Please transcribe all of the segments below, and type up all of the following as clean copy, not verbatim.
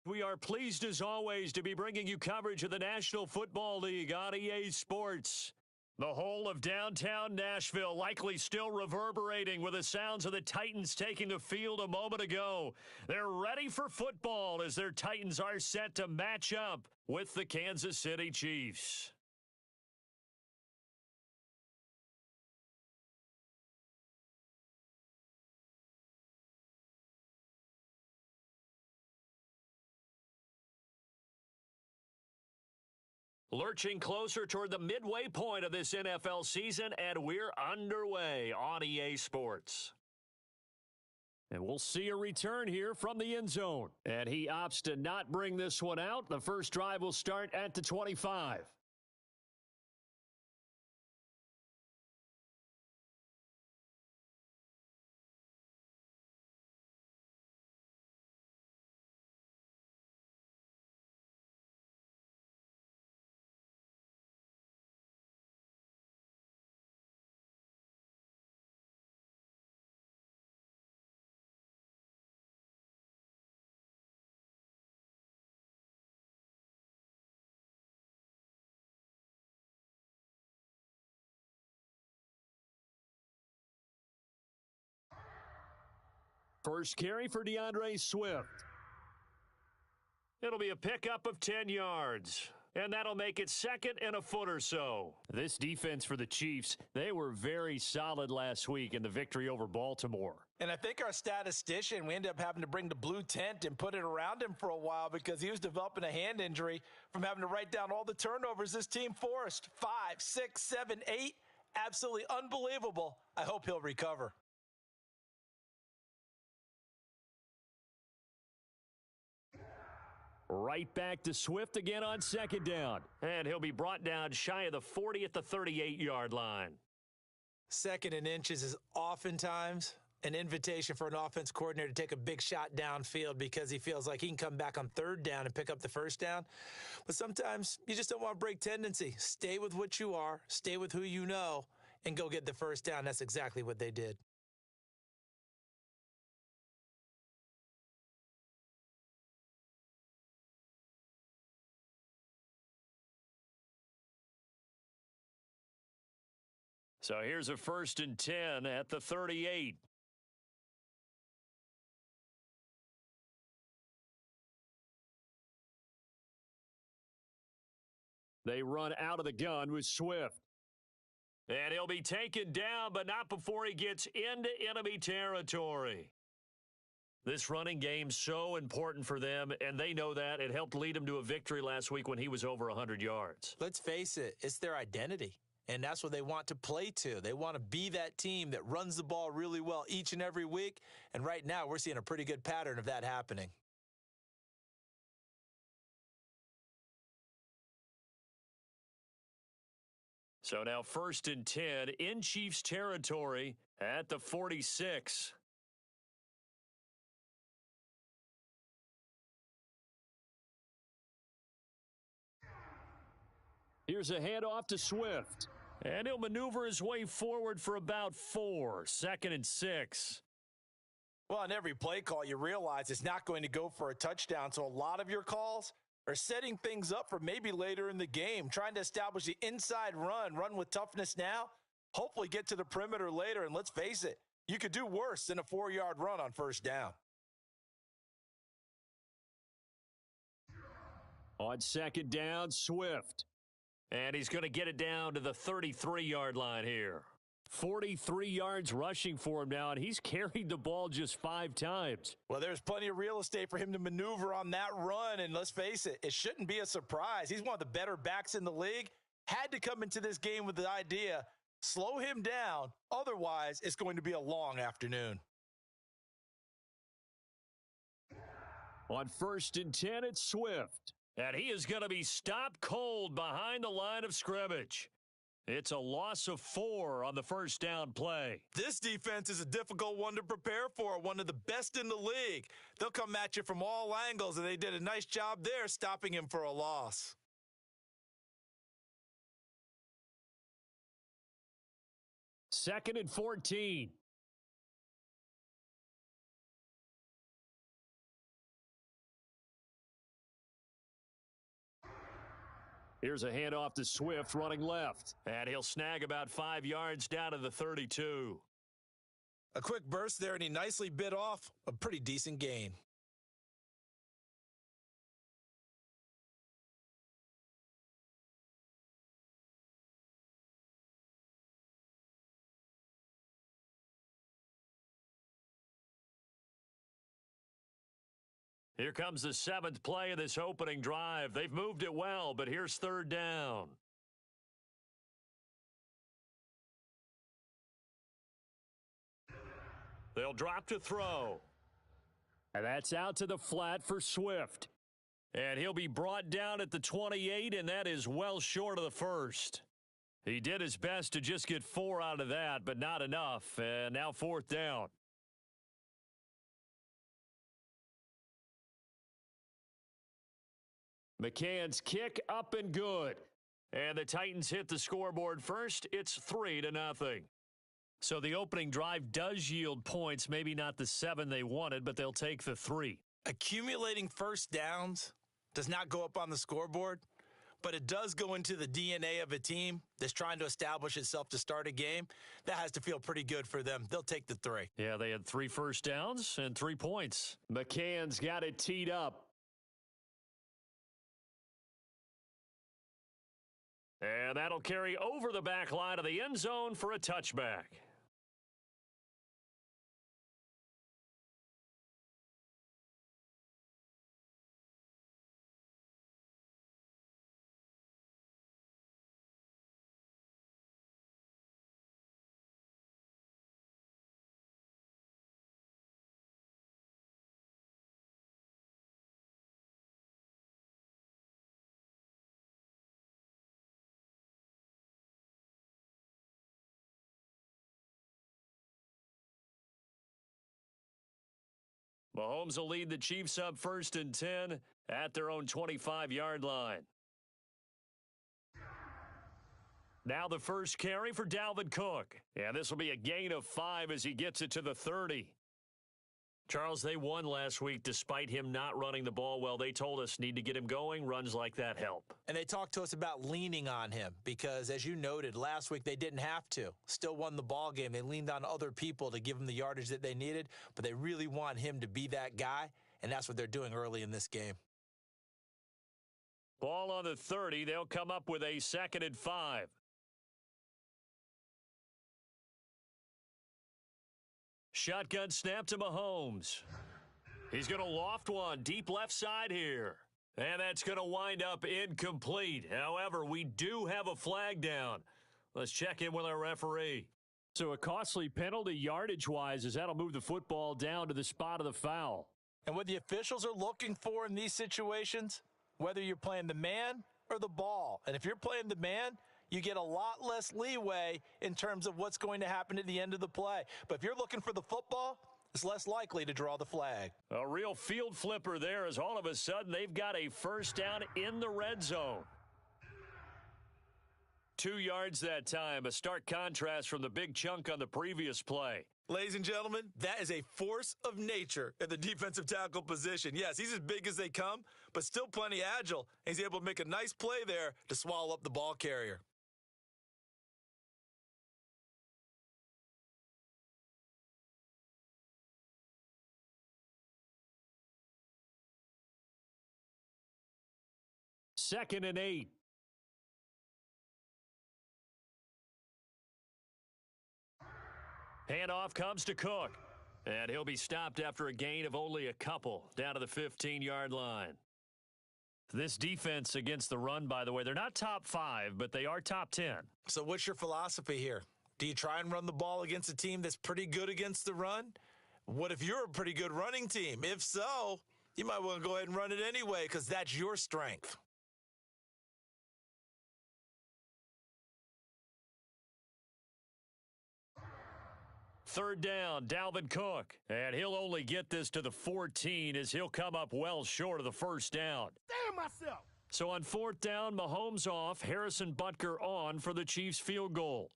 We are pleased as always to be bringing you coverage of the National Football League on EA Sports. The whole of downtown Nashville likely still reverberating with the sounds of the Titans taking the field a moment ago. They're ready for football as their Titans are set to match up with the Kansas City Chiefs. Lurching closer toward the midway point of this NFL season, and we're underway on EA Sports. And we'll see a return here from the end zone. And he opts to not bring this one out. The first drive will start at the 25. First carry for DeAndre Swift. It'll be a pickup of 10 yards. And that'll make it second and a foot or so. This defense for the Chiefs, they were very solid last week in the victory over Baltimore. And I think our statistician, we ended up having to bring the blue tent and put it around him for a while because he was developing a hand injury from having to write down all the turnovers this team forced. 5, 6, 7, 8. Absolutely unbelievable. I hope he'll recover. Right back to Swift again on second down. And he'll be brought down shy of the 40 at the 38-yard line. Second and inches is oftentimes an invitation for an offense coordinator to take a big shot downfield because he feels like he can come back on third down and pick up the first down. But sometimes you just don't want to break tendency. Stay with what you are, stay with who you know, and go get the first down. That's exactly what they did. So here's a 1st and 10 at the 38. They run out of the gun with Swift. And he'll be taken down, but not before he gets into enemy territory. This running game's so important for them, and they know that. It helped lead them to a victory last week when he was over 100 yards. Let's face it, it's their identity. And that's what they want to play to. They want to be that team that runs the ball really well each and every week. And right now, we're seeing a pretty good pattern of that happening. So now 1st and 10 in Chiefs territory at the 46. Here's a handoff to Swift. And he'll maneuver his way forward for about 4. 2nd and 6. Well, on every play call, you realize it's not going to go for a touchdown. So a lot of your calls are setting things up for maybe later in the game, trying to establish the inside run with toughness now, hopefully get to the perimeter later. And let's face it, you could do worse than a 4-yard run on first down. On second down, Swift. And he's going to get it down to the 33-yard line here. 43 yards rushing for him now, and he's carried the ball just 5 times. Well, there's plenty of real estate for him to maneuver on that run, and let's face it, it shouldn't be a surprise. He's one of the better backs in the league. Had to come into this game with the idea, slow him down, otherwise it's going to be a long afternoon. On 1st and 10, it's Swift. And he is going to be stopped cold behind the line of scrimmage. It's a loss of 4 on the first down play. This defense is a difficult one to prepare for, one of the best in the league. They'll come at you from all angles, and they did a nice job there stopping him for a loss. 2nd and 14. Here's a handoff to Swift running left. And he'll snag about 5 yards down to the 32. A quick burst there, and he nicely bit off a pretty decent gain. Here comes the 7th play of this opening drive. They've moved it well, but here's 3rd down. They'll drop to throw. And that's out to the flat for Swift. And he'll be brought down at the 28, and that is well short of the first. He did his best to just get 4 out of that, but not enough. And now 4th down. McCann's kick up and good. And the Titans hit the scoreboard first. It's 3-0. So the opening drive does yield points, maybe not the 7 they wanted, but they'll take the 3. Accumulating first downs does not go up on the scoreboard, but it does go into the DNA of a team that's trying to establish itself to start a game. That has to feel pretty good for them. They'll take the 3. Yeah, they had 3 first downs and 3 points. McCann's got it teed up. And that'll carry over the back line of the end zone for a touchback. Mahomes will lead the Chiefs up 1st and 10 at their own 25-yard line. Now the first carry for Dalvin Cook. And this will be a gain of 5 as he gets it to the 30. Charles, they won last week despite him not running the ball well. They told us need to get him going. Runs like that help. And they talked to us about leaning on him because, as you noted, last week they didn't have to. Still won the ball game. They leaned on other people to give them the yardage that they needed, but they really want him to be that guy, and that's what they're doing early in this game. Ball on the 30. They'll come up with a 2nd and 5. Shotgun snap to Mahomes. He's going to loft one deep left side here. And that's going to wind up incomplete. However, we do have a flag down. Let's check in with our referee. So a costly penalty yardage-wise as that'll move the football down to the spot of the foul. And what the officials are looking for in these situations, whether you're playing the man or the ball. And if you're playing the man, you get a lot less leeway in terms of what's going to happen at the end of the play. But if you're looking for the football, it's less likely to draw the flag. A real field flipper there as all of a sudden they've got a first down in the red zone. 2 yards that time, a stark contrast from the big chunk on the previous play. Ladies and gentlemen, that is a force of nature at the defensive tackle position. Yes, he's as big as they come, but still plenty agile. He's able to make a nice play there to swallow up the ball carrier. Second and 8. Handoff comes to Cook. And he'll be stopped after a gain of only a couple down to the 15-yard line. This defense against the run, by the way, they're not top 5, but they are top 10. So what's your philosophy here? Do you try and run the ball against a team that's pretty good against the run? What if you're a pretty good running team? If so, you might want to go ahead and run it anyway because that's your strength. Third down, Dalvin Cook. And he'll only get this to the 14 as he'll come up well short of the first down. Damn myself. So on 4th down, Mahomes off, Harrison Butker on for the Chiefs field goal.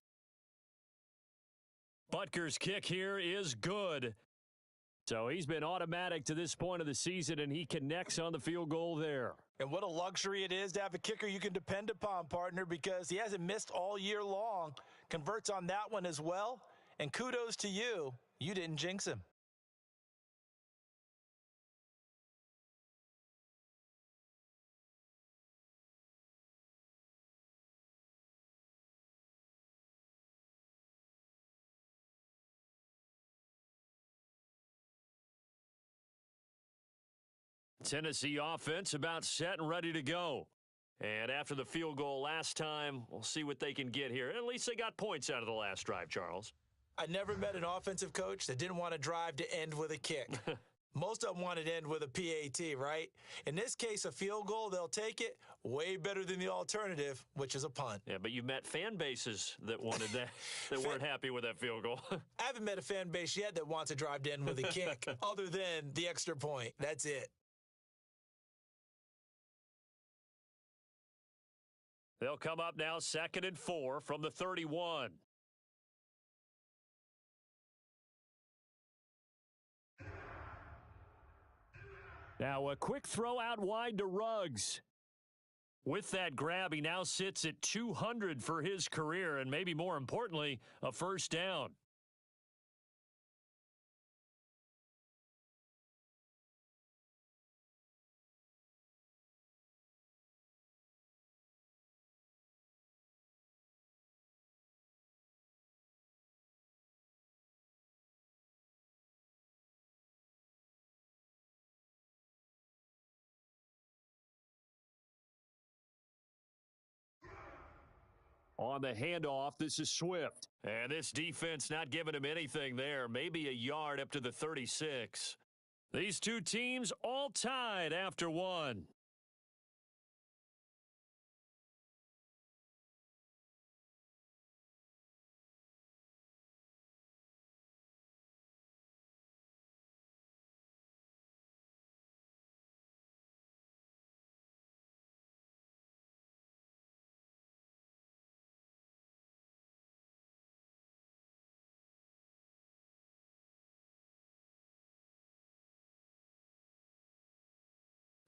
Butker's kick here is good So he's been automatic to this point of the season, and he connects on the field goal there. And what a luxury it is to have a kicker you can depend upon, partner, because he hasn't missed all year long. Converts on that one as well. And kudos to you. You didn't jinx him. Tennessee offense about set and ready to go. And after the field goal last time, we'll see what they can get here. At least they got points out of the last drive, Charles. I never met an offensive coach that didn't want to drive to end with a kick. Most of them wanted to end with a PAT, right? In this case, a field goal, they'll take it way better than the alternative, which is a punt. Yeah, but you met fan bases that wanted that, that weren't happy with that field goal. I haven't met a fan base yet that wants to drive to end with a kick, other than the extra point. That's it. They'll come up now 2nd and 4 from the 31. Now a quick throw out wide to Ruggs. With that grab, he now sits at 200 for his career, and maybe more importantly, a first down. On the handoff, this is Swift. And this defense not giving him anything there. Maybe a yard up to the 36. These two teams all tied after one.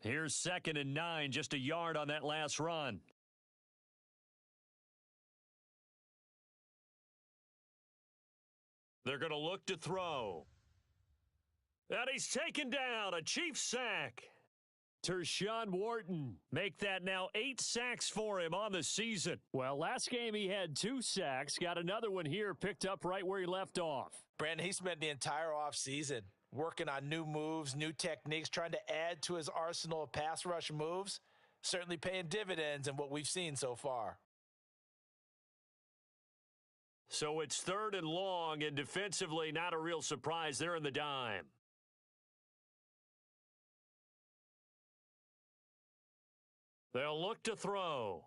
Here's 2nd and 9, just a yard on that last run. They're going to look to throw. And he's taken down, a Chiefs sack. Tershawn Wharton make that now 8 sacks for him on the season. Well, last game he had 2 sacks. Got another one here picked up right where he left off. Brandon, he spent the entire offseason working on new moves, new techniques, trying to add to his arsenal of pass rush moves. Certainly paying dividends in what we've seen so far. So it's 3rd and long, and defensively not a real surprise. They're in the dime. They'll look to throw.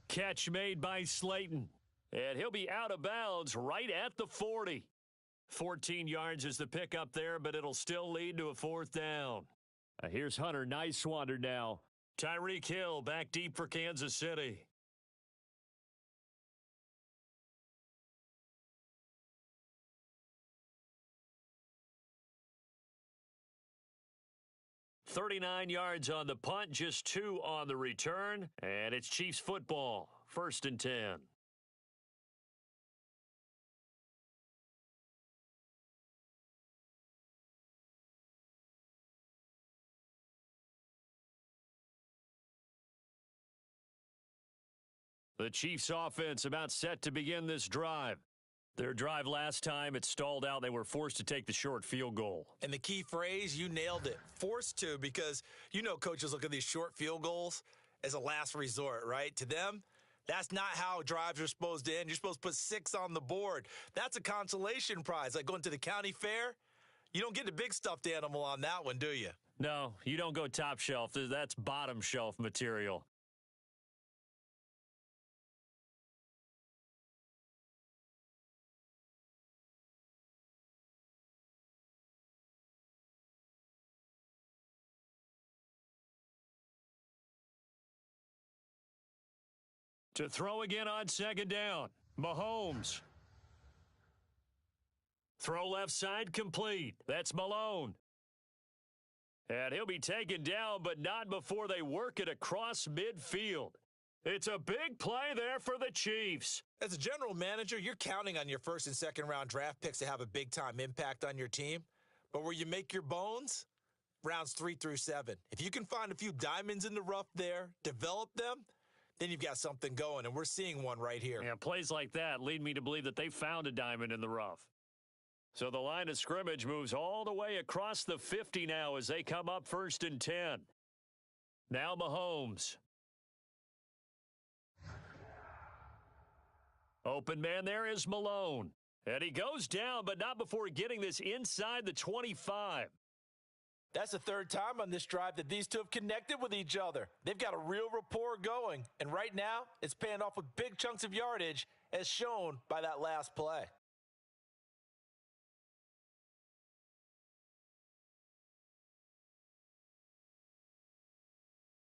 Catch made by Slayton. And he'll be out of bounds right at the 40. 14 yards is the pickup there, but it'll still lead to a 4th down. Here's Hunter Nicewander now. Tyreek Hill back deep for Kansas City. $39 yards on the punt, just 2 on the return, and it's Chiefs football, 1st and 10. The Chiefs offense about set to begin this drive. Their drive last time, it stalled out. They were forced to take the short field goal. And the key phrase, you nailed it. Forced to, because you know coaches look at these short field goals as a last resort, right? To them, that's not how drives are supposed to end. You're supposed to put 6 on the board. That's a consolation prize. Like going to the county fair, you don't get the big stuffed animal on that one, do you? No, you don't go top shelf. That's bottom shelf material. To throw again on 2nd down. Mahomes. Throw left side complete. That's Malone. And he'll be taken down, but not before they work it across midfield. It's a big play there for the Chiefs. As a general manager, you're counting on your first and second round draft picks to have a big-time impact on your team. But where you make your bones, rounds 3 through 7. If you can find a few diamonds in the rough there, develop them, then you've got something going, and we're seeing one right here. Yeah, plays like that lead me to believe that they found a diamond in the rough. So the line of scrimmage moves all the way across the 50 now as they come up 1st and 10. Now Mahomes. Open man there is Malone. And he goes down, but not before getting this inside the 25. That's the third time on this drive that these two have connected with each other. They've got a real rapport going, and right now it's paying off with big chunks of yardage as shown by that last play.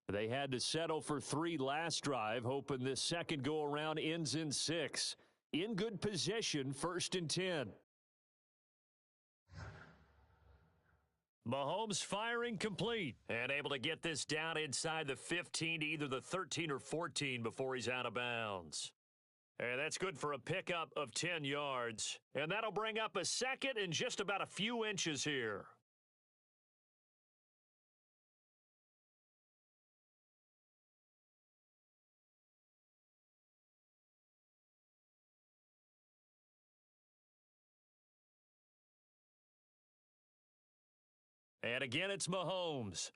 They had to settle for 3 last drive, hoping this second go-around ends in 6. In good position, 1st and 10. Mahomes firing complete and able to get this down inside the 15 to either the 13 or 14 before he's out of bounds. And that's good for a pickup of 10 yards. And that'll bring up a second and just about a few inches here. And again, it's Mahomes.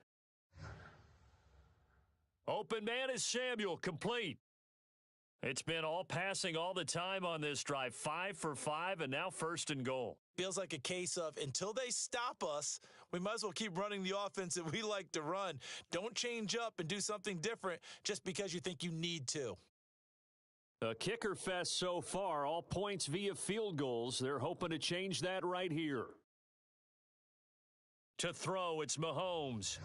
Open man is Samuel, complete. It's been all passing all the time on this drive. 5 for 5, and now 1st and goal. Feels like a case of until they stop us, we might as well keep running the offense that we like to run. Don't change up and do something different just because you think you need to. A kicker fest so far, all points via field goals. They're hoping to change that right here. To throw, it's Mahomes.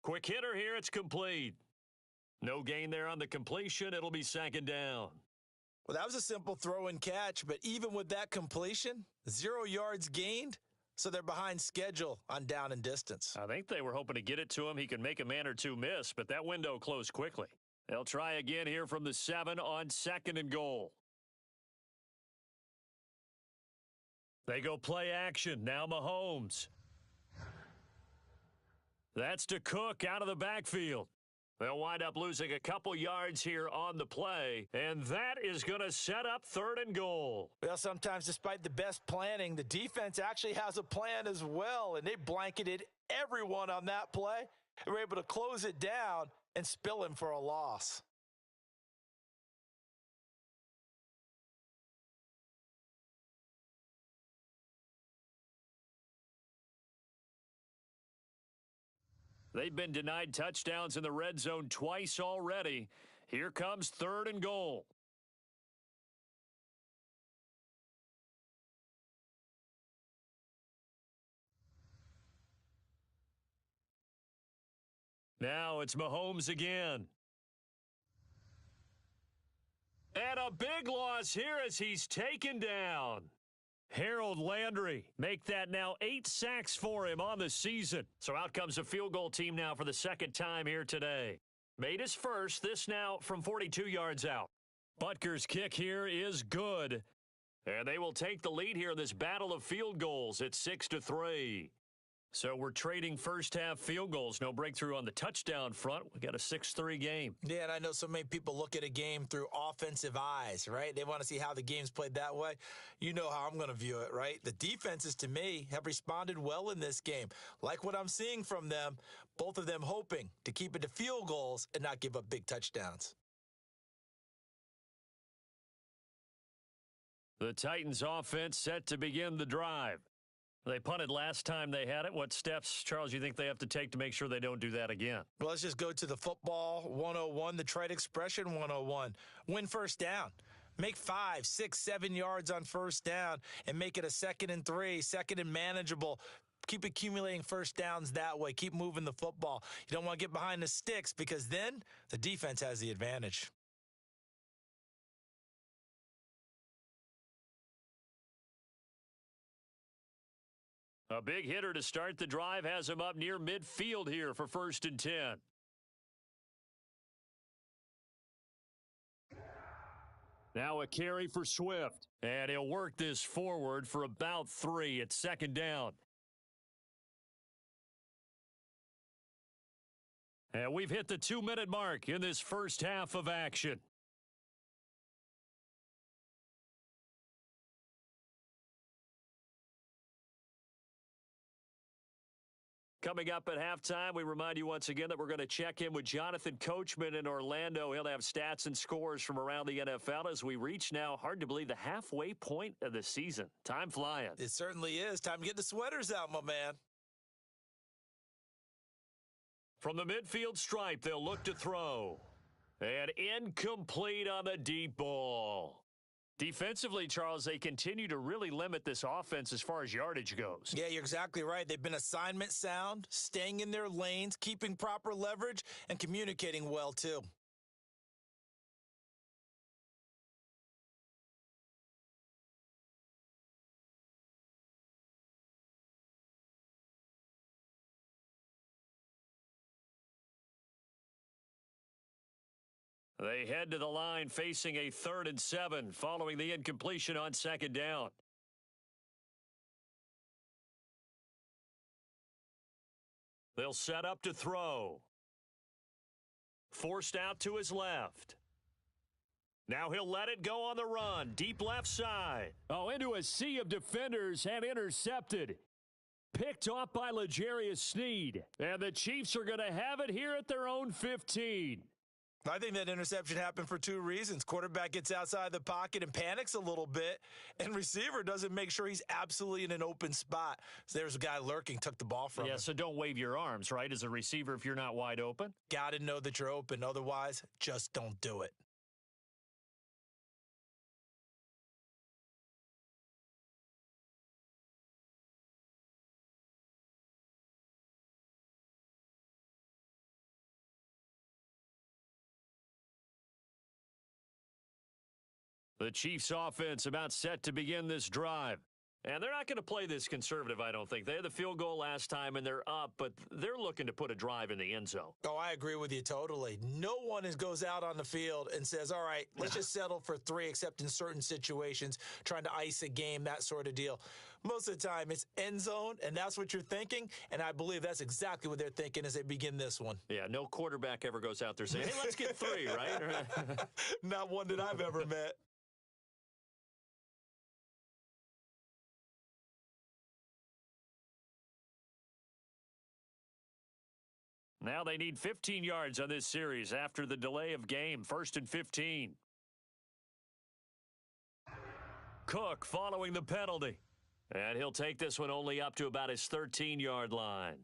Quick hitter here, it's complete. No gain there on the completion. It'll be 2nd down. Well, that was a simple throw and catch, but even with that completion, 0 yards gained, so they're behind schedule on down and distance. I think they were hoping to get it to him. He could make a man or two miss, but that window closed quickly. They'll try again here from the 7 on 2nd and goal. They go play action. Now Mahomes. That's to Cook out of the backfield. They'll wind up losing a couple yards here on the play, and that is going to set up 3rd and goal. Well, sometimes despite the best planning, the defense actually has a plan as well, and they blanketed everyone on that play and were able to close it down and spill him for a loss. They've been denied touchdowns in the red zone twice already. Here comes 3rd and goal. Now it's Mahomes again. And a big loss here as he's taken down. Harold Landry make that now 8 sacks for him on the season. So out comes a field goal team now for the 2nd time here today. Made his first, this now from 42 yards out. Butker's kick here is good. And they will take the lead here in this battle of field goals at 6-3. So we're trading first half field goals. No breakthrough on the touchdown front. We got a 6-3 game. Yeah, and I know so many people look at a game through offensive eyes, right? They want to see how the game's played that way. You know how I'm going to view it, right? The defenses, to me, have responded well in this game. Like what I'm seeing from them, both of them hoping to keep it to field goals and not give up big touchdowns. The Titans offense set to begin the drive. They punted last time they had it. What steps, Charles, you think they have to take to make sure they don't do that again? Well, let's just go to the football 101, the trite expression 101. Win first down. Make 5, 6, 7 yards on first down and make it a 2nd and 3, 2nd and manageable. Keep accumulating first downs that way. Keep moving the football. You don't want to get behind the sticks because then the defense has the advantage. A big hitter to start the drive has him up near midfield here for 1st and 10. Now a carry for Swift. And he'll work this forward for about 3 at 2nd down. And we've hit the 2-minute mark in this first half of action. Coming up at halftime, we remind you once again that we're going to check in with Jonathan Coachman in Orlando. He'll have stats and scores from around the NFL as we reach now, hard to believe, the halfway point of the season. Time flying. It certainly is. Time to get the sweaters out, my man. From the midfield stripe, they'll look to throw. And incomplete on the deep ball. Defensively, Charles, they continue to really limit this offense as far as yardage goes. Yeah, you're exactly right. They've been assignment sound, staying in their lanes, keeping proper leverage, and communicating well, too. They head to the line facing a 3rd and 7 following the incompletion on 2nd down. They'll set up to throw. Forced out to his left. Now he'll let it go on the run. Deep left side. Oh, into a sea of defenders and intercepted. Picked off by L'Jarius Sneed. And the Chiefs are going to have it here at their own 15. I think that interception happened for 2 reasons. Quarterback gets outside the pocket and panics a little bit, and receiver doesn't make sure he's absolutely in an open spot. So there's a guy lurking, took the ball from him. Yeah, so don't wave your arms, right, as a receiver if you're not wide open. Got to know that you're open. Otherwise, just don't do it. The Chiefs offense about set to begin this drive. And they're not going to play this conservative, I don't think. They had the field goal last time, and they're up, but they're looking to put a drive in the end zone. Oh, I agree with you totally. No one goes out on the field and says, all right, let's just settle for 3, except in certain situations, trying to ice a game, that sort of deal. Most of the time, it's end zone, and that's what you're thinking, and I believe that's exactly what they're thinking as they begin this one. Yeah, no quarterback ever goes out there saying, hey, let's get 3, right? Not one that I've ever met. Now they need 15 yards on this series after the delay of game. 1st and 15. Cook following the penalty. And he'll take this one only up to about his 13-yard line.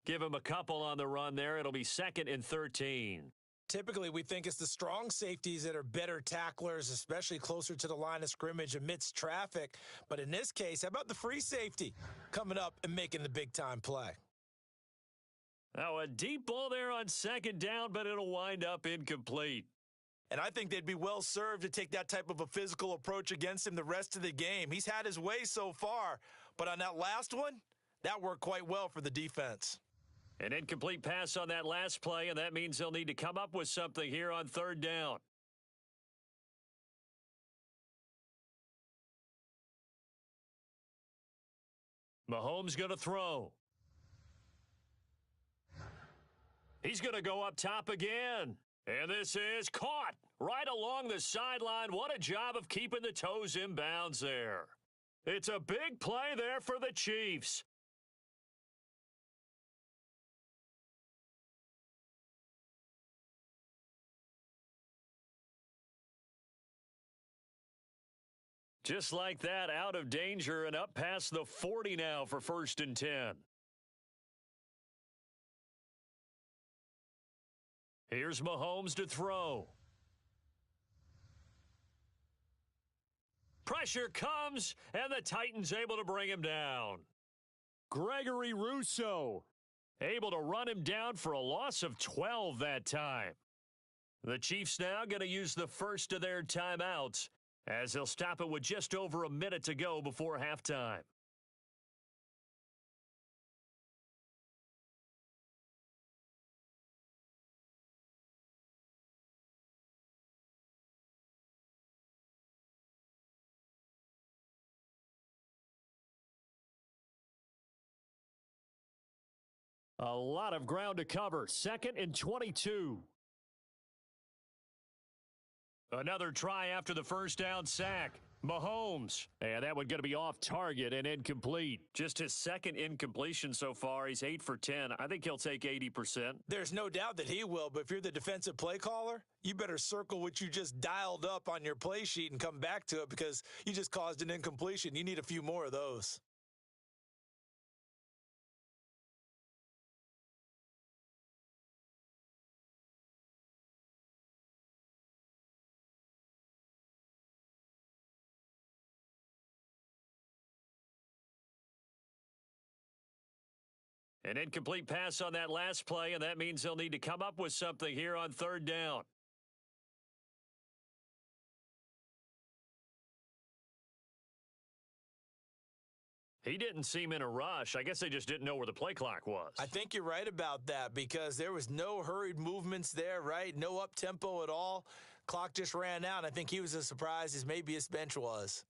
Give him a couple on the run there. It'll be 2nd and 13. Typically, we think it's the strong safeties that are better tacklers, especially closer to the line of scrimmage amidst traffic. But in this case, how about the free safety coming up and making the big-time play? Now, a deep ball there on 2nd down, but it'll wind up incomplete. And I think they'd be well served to take that type of a physical approach against him the rest of the game. He's had his way so far, but on that last one, that worked quite well for the defense. An incomplete pass on that last play, and that means they'll need to come up with something here on 3rd down. Mahomes going to throw. He's going to go up top again. And this is caught right along the sideline. What a job of keeping the toes in bounds there. It's a big play there for the Chiefs. Just like that, out of danger and up past the 40 now for 1st and 10. Here's Mahomes to throw. Pressure comes, and the Titans able to bring him down. Gregory Rousseau able to run him down for a loss of 12 that time. The Chiefs now going to use the first of their timeouts as they'll stop it with just over a minute to go before halftime. A lot of ground to cover. 2nd and 22. Another try after the first down sack. Mahomes. And that one going to be off target and incomplete. Just his second incompletion so far. He's 8 for 10. I think he'll take 80%. There's no doubt that he will, but if you're the defensive play caller, you better circle what you just dialed up on your play sheet and come back to it because you just caused an incompletion. You need a few more of those. An incomplete pass on that last play, and that means they'll need to come up with something here on 3rd down. He didn't seem in a rush. I guess they just didn't know where the play clock was. I think you're right about that because there was no hurried movements there, right? No up-tempo at all. Clock just ran out. I think he was as surprised as maybe his bench was.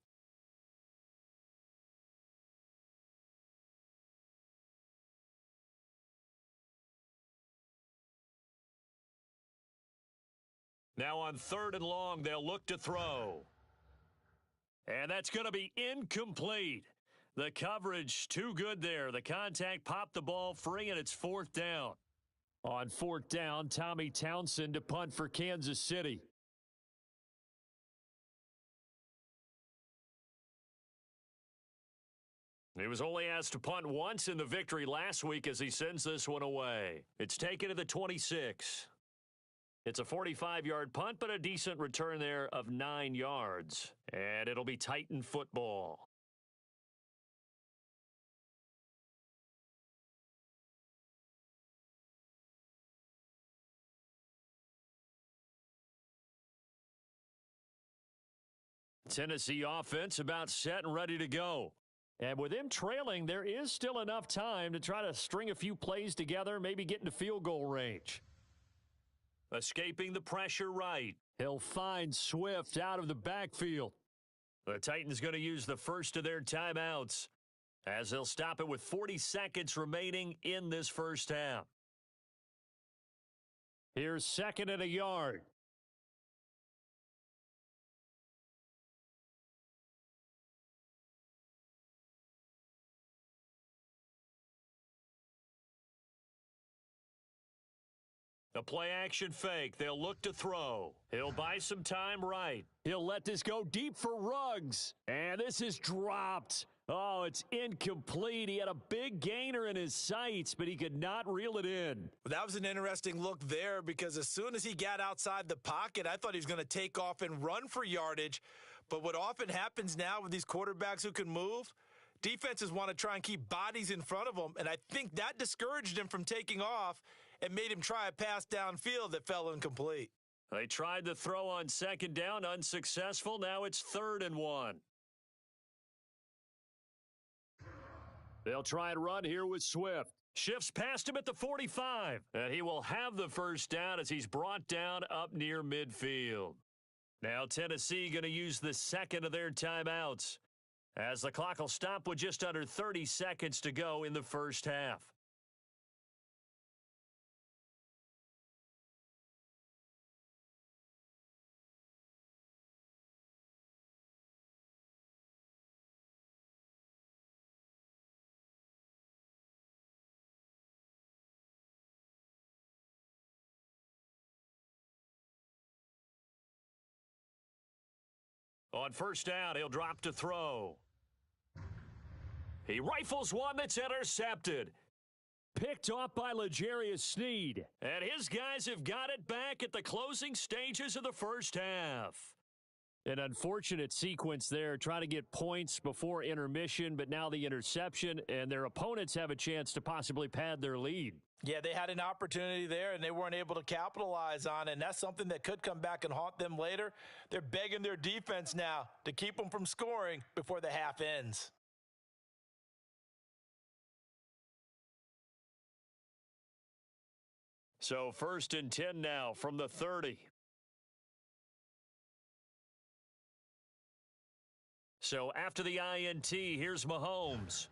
Now on 3rd and long, they'll look to throw. And that's going to be incomplete. The coverage too good there. The contact popped the ball free, and it's 4th down. On 4th down, Tommy Townsend to punt for Kansas City. He was only asked to punt once in the victory last week as he sends this one away. It's taken to the 26. It's a 45-yard punt, but a decent return there of 9 yards. And it'll be Titan football. Tennessee offense about set and ready to go. And with them trailing, there is still enough time to try to string a few plays together, maybe get into field goal range. Escaping the pressure right. He'll find Swift out of the backfield. The Titans going to use the first of their timeouts as they'll stop it with 40 seconds remaining in this first half. Here's 2nd and a yard. A play-action fake. They'll look to throw. He'll buy some time right. He'll let this go deep for Ruggs. And this is dropped. Oh, it's incomplete. He had a big gainer in his sights, but he could not reel it in. That was an interesting look there because as soon as he got outside the pocket, I thought he was going to take off and run for yardage. But what often happens now with these quarterbacks who can move, defenses want to try and keep bodies in front of them, and I think that discouraged him from taking off and made him try a pass downfield that fell incomplete. They tried the throw on 2nd down, unsuccessful. Now it's 3rd and 1. They'll try and run here with Swift. Shifts past him at the 45, and he will have the first down as he's brought down up near midfield. Now Tennessee going to use the 2nd of their timeouts as the clock will stop with just under 30 seconds to go in the first half. On 1st down, he'll drop to throw. He rifles one that's intercepted. Picked off by L'Jarius Sneed. And his guys have got it back at the closing stages of the first half. An unfortunate sequence there, trying to get points before intermission, but now the interception, and their opponents have a chance to possibly pad their lead. Yeah, they had an opportunity there, and they weren't able to capitalize on it, and that's something that could come back and haunt them later. They're begging their defense now to keep them from scoring before the half ends. So 1st and 10 now from the 30. So after the INT, here's Mahomes.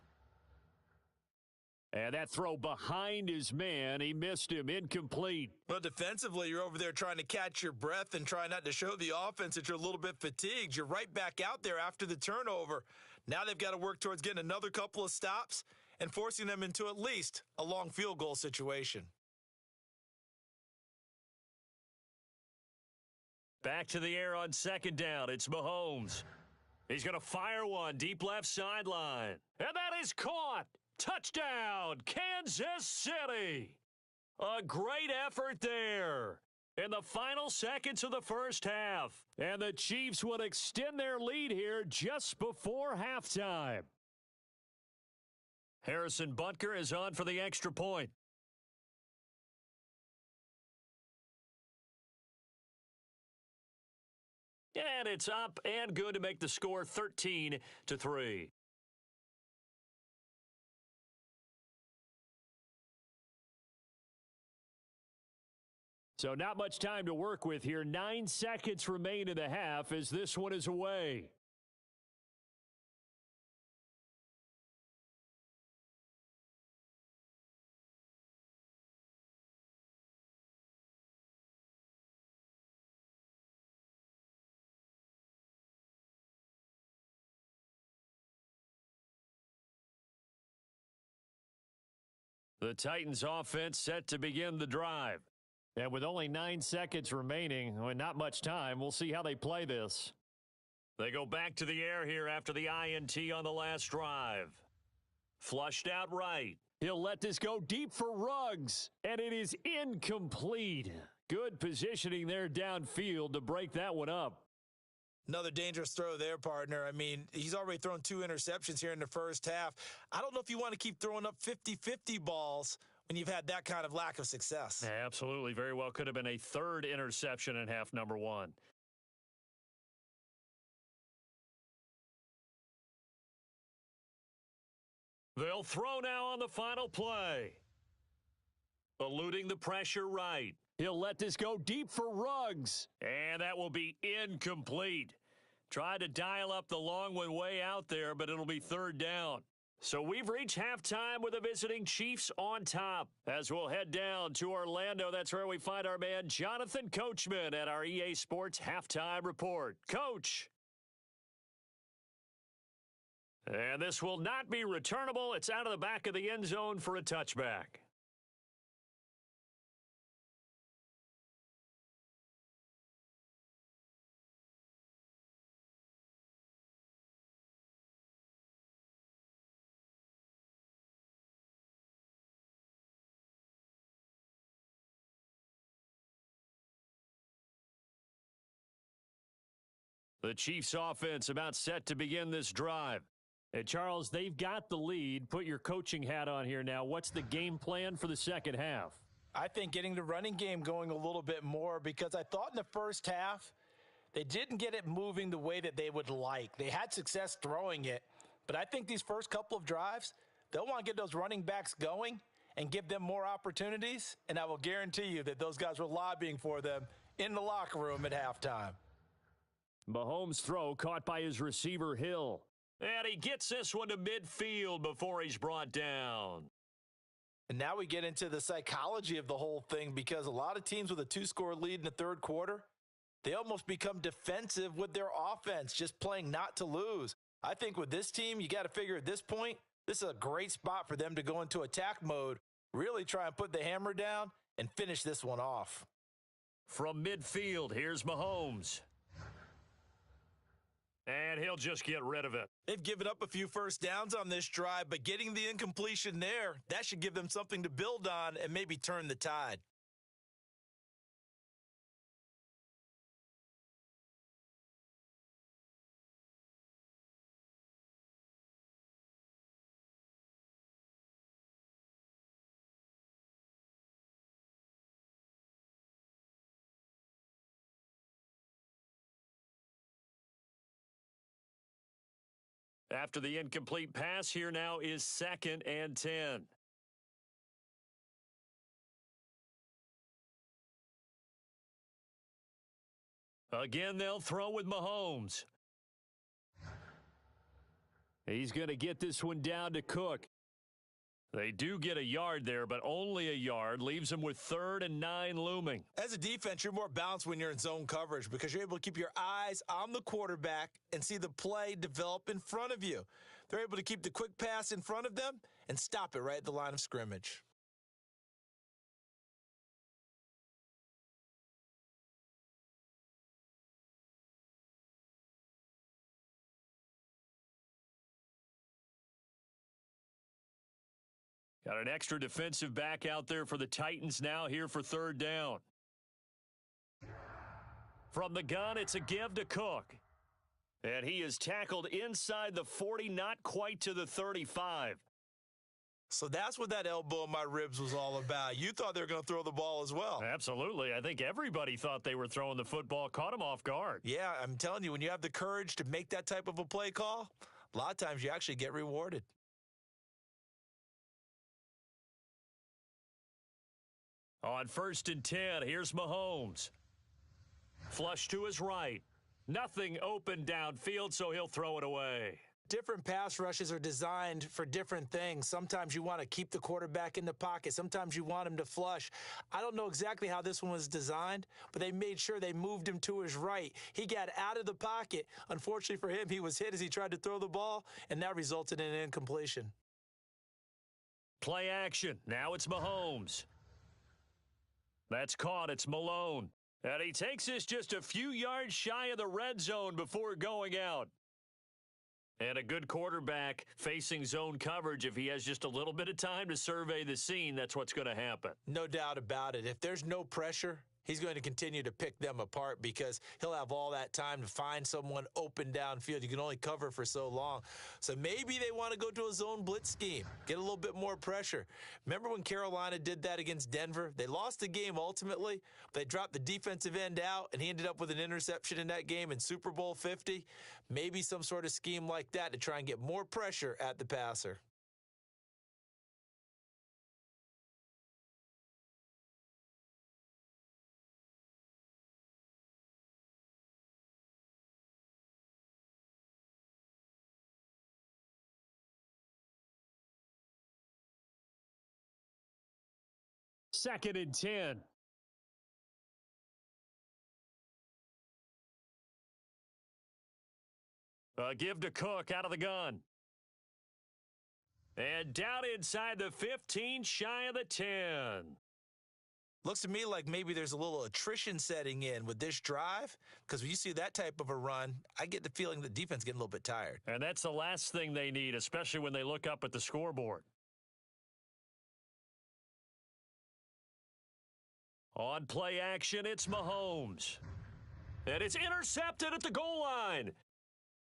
And that throw behind his man, he missed him, incomplete. Well, defensively, you're over there trying to catch your breath and try not to show the offense that you're a little bit fatigued. You're right back out there after the turnover. Now they've got to work towards getting another couple of stops and forcing them into at least a long field goal situation. Back to the air on second down. It's Mahomes. He's going to fire one deep left sideline. And that is caught. Touchdown, Kansas City. A great effort there in the final seconds of the first half. And the Chiefs would extend their lead here just before halftime. Harrison Butker is on for the extra point. And it's up and good to make the score 13-3. So not much time to work with here. 9 seconds remain in the half as this one is away. The Titans offense set to begin the drive. And with only 9 seconds remaining, not much time, we'll see how they play this. They go back to the air here after the INT on the last drive. Flushed out right. He'll let this go deep for Ruggs, and it is incomplete. Good positioning there downfield to break that one up. Another dangerous throw there, partner. I mean, he's already thrown 2 interceptions here in the first half. I don't know if you want to keep throwing up 50-50 balls when you've had that kind of lack of success. Yeah, absolutely. Very well could have been a third interception in half number 1. They'll throw now on the final play. Eluding the pressure right. He'll let this go deep for Ruggs. And that will be incomplete. Tried to dial up the long one way out there, but it'll be third down. So we've reached halftime with the visiting Chiefs on top. As we'll head down to Orlando, that's where we find our man Jonathan Coachman at our EA Sports Halftime Report. Coach. And this will not be returnable. It's out of the back of the end zone for a touchback. The Chiefs offense about set to begin this drive. And Charles, they've got the lead. Put your coaching hat on here now. What's the game plan for the second half? I think getting the running game going a little bit more, because I thought in the first half they didn't get it moving the way that they would like. They had success throwing it, but I think these first couple of drives, they'll want to get those running backs going and give them more opportunities, and I will guarantee you that those guys were lobbying for them in the locker room at halftime. Mahomes' throw caught by his receiver Hill. And he gets this one to midfield before he's brought down. And now we get into the psychology of the whole thing, because a lot of teams with a 2-score lead in the third quarter, they almost become defensive with their offense, just playing not to lose. I think with this team, you got to figure at this point, this is a great spot for them to go into attack mode, really try and put the hammer down and finish this one off. From midfield, here's Mahomes. And he'll just get rid of it. They've given up a few first downs on this drive, but getting the incompletion there, that should give them something to build on and maybe turn the tide. After the incomplete pass, here now is 2nd and 10. Again, they'll throw with Mahomes. He's going to get this one down to Cook. They do get a yard there, but only a yard. Leaves them with 3rd and 9 looming. As a defense, you're more balanced when you're in zone coverage because you're able to keep your eyes on the quarterback and see the play develop in front of you. They're able to keep the quick pass in front of them and stop it right at the line of scrimmage. Got an extra defensive back out there for the Titans now here for 3rd down. From the gun, it's a give to Cook. And he is tackled inside the 40, not quite to the 35. So that's what that elbow in my ribs was all about. You thought they were going to throw the ball as well. Absolutely. I think everybody thought they were throwing the football, caught him off guard. Yeah, I'm telling you, when you have the courage to make that type of a play call, a lot of times you actually get rewarded. On 1st and 10, here's Mahomes. Flush to his right. Nothing open downfield, so he'll throw it away. Different pass rushes are designed for different things. Sometimes you want to keep the quarterback in the pocket. Sometimes you want him to flush. I don't know exactly how this one was designed, but they made sure they moved him to his right. He got out of the pocket. Unfortunately for him, he was hit as he tried to throw the ball, and that resulted in an incompletion. Play action. Now it's Mahomes. That's caught. It's Malone. And he takes this just a few yards shy of the red zone before going out. And a good quarterback facing zone coverage, if he has just a little bit of time to survey the scene, that's what's going to happen. No doubt about it. If there's no pressure, he's going to continue to pick them apart because he'll have all that time to find someone open downfield. You can only cover for so long. So maybe they want to go to a zone blitz scheme, get a little bit more pressure. Remember when Carolina did that against Denver? They lost the game ultimately. They dropped the defensive end out, and he ended up with an interception in that game in Super Bowl 50. Maybe some sort of scheme like that to try and get more pressure at the passer. Second and 10. Give to Cook out of the gun. And down inside the 15, shy of the 10. Looks to me like maybe there's a little attrition setting in with this drive, because when you see that type of a run, I get the feeling the defense getting a little bit tired. And that's the last thing they need, especially when they look up at the scoreboard. On play action, it's Mahomes. And it's intercepted at the goal line.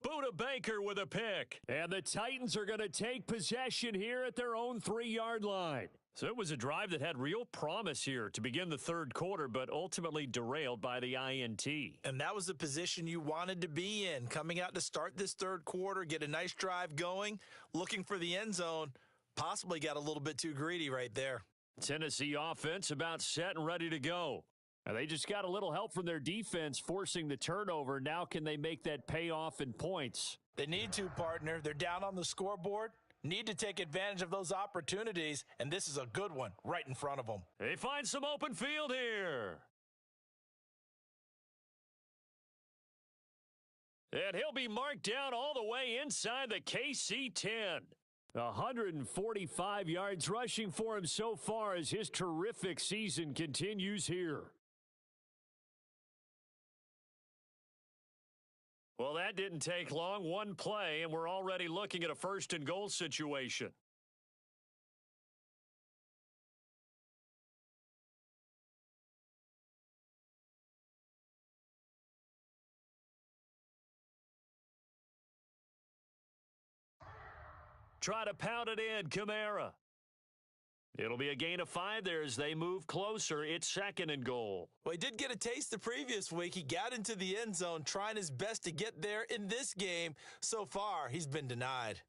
Buda Baker with a pick. And the Titans are going to take possession here at their own 3-yard line. So it was a drive that had real promise here to begin the 3rd quarter, but ultimately derailed by the INT. And that was the position you wanted to be in, coming out to start this 3rd quarter, get a nice drive going, looking for the end zone. Possibly got a little bit too greedy right there. Tennessee offense about set and ready to go. And they just got a little help from their defense forcing the turnover. Now can they make that pay off in points? They need to, partner. They're down on the scoreboard. Need to take advantage of those opportunities, and this is a good one right in front of them. They find some open field here. And he'll be marked down all the way inside the KC 10. 145 yards rushing for him so far as his terrific season continues here. Well, that didn't take long. One play, and we're already looking at a 1st and goal situation. Try to pound it in, Kamara. It'll be a gain of 5 there as they move closer. It's 2nd and goal. Well, he did get a taste the previous week. He got into the end zone trying his best to get there in this game. So far, he's been denied.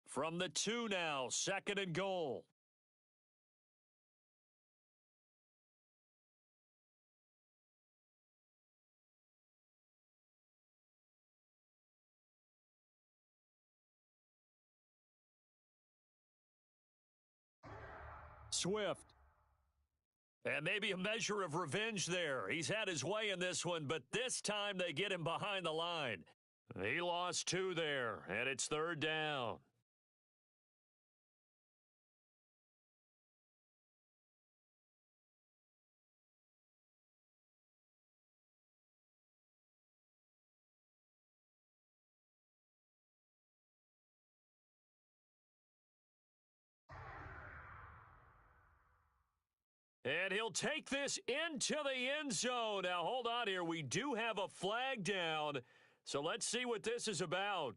From the 2 now, 2nd and goal. Swift. And maybe a measure of revenge there. He's had his way in this one, but this time they get him behind the line. He lost 2 there, and it's 3rd down. And he'll take this into the end zone. Now, hold on here. We do have a flag down, so let's see what this is about.